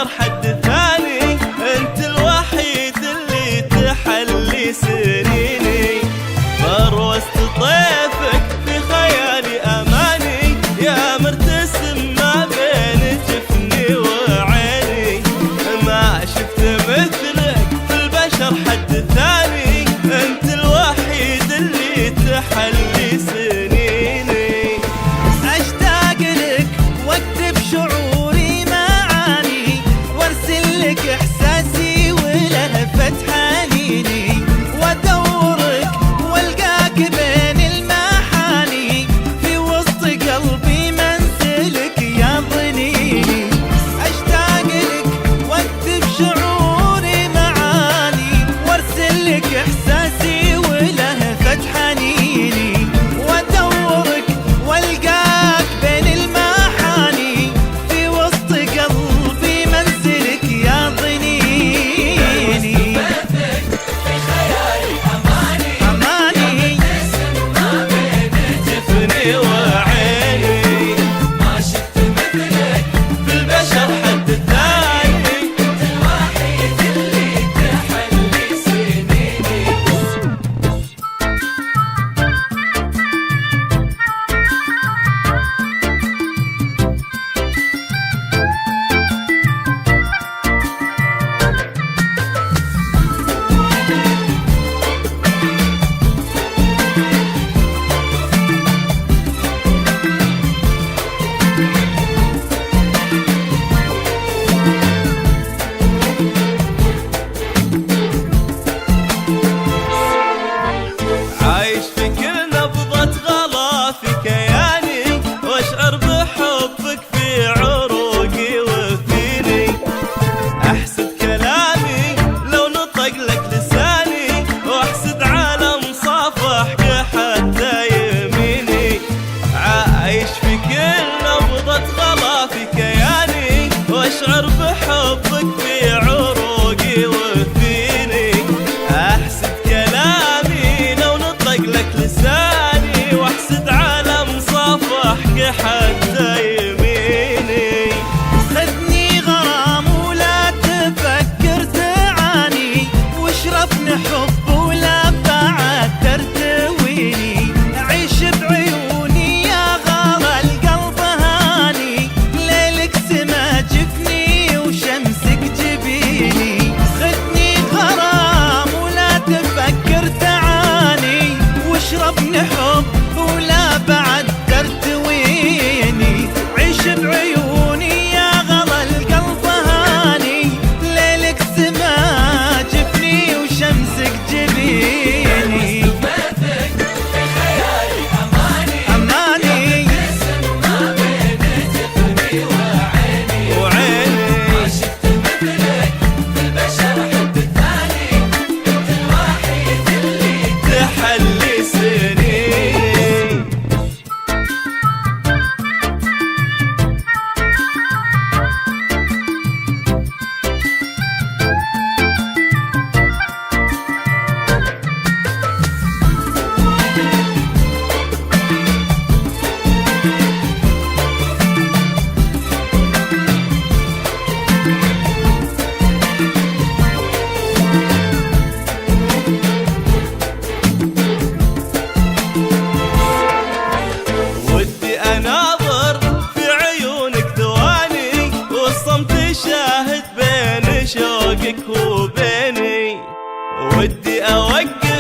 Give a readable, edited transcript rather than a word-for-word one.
البشر حد ثاني، انت الوحيد اللي تحلي سنيني. بروست طيفك في خيالي اماني، يا مرتسم ما بين جفني وعيني. ما شفت مثلك في البشر حد ثاني، انت الوحيد اللي تحلي سنيني. اشتاق لك واكتب شعوري معاني، وارسل لك احساسي ولهفة حنيني، وادورك والقاك بين المحاني، في وسط قلبي منزلك يا ضنيني. اشتاق لك واكتب شعوري معاني، وارسل لك احساسي ولهفة حنيني، وادورك والقاك بين المحاني، في وسط قلبي منزلك يا ضنيني. في خيالي أماني، أماني ما بين جفني وعيني، ما شفت مثلك في البشر حد ثاني. الوحيد اللي تحلي سنيني. عايش في كل نبضة غلا في كياني، واشعر بحبك في عروقي وفيني. احسد كلامي لو نطق لك لساني، واحسد عالم صافحك حتى يميني. عايش في كل نبضة غلا في كياني، واشعر بحبك في عروقي وفيني. احسد كلامي لو نطق لك لساني، واحسد عالم صافحك حتى يميني. خذني غرام ولا تفكر تعاني، واشربني حب ولا بعد ترتويني. عيش بعيوني يا غلا القلب هاني، ليلك سما جفني وشمسك جبيني. خذني غرام ولا تفكر تعاني، واشربني حب ولا بعد ترتويني. عيش بعيوني يا غلا القلب هاني، ليلك سما جفني وشمسك جبيني. مثلك في خيالي أماني، أماني ما بين جفني وعيني. وعيني ما شفت مثلك في البشر حد ثاني، انت الوحيد اللي تحلي سنيني. ودي اناظر في عيونك ثواني، والصمت شاهد بين شوقك وبيني. ودي اوقف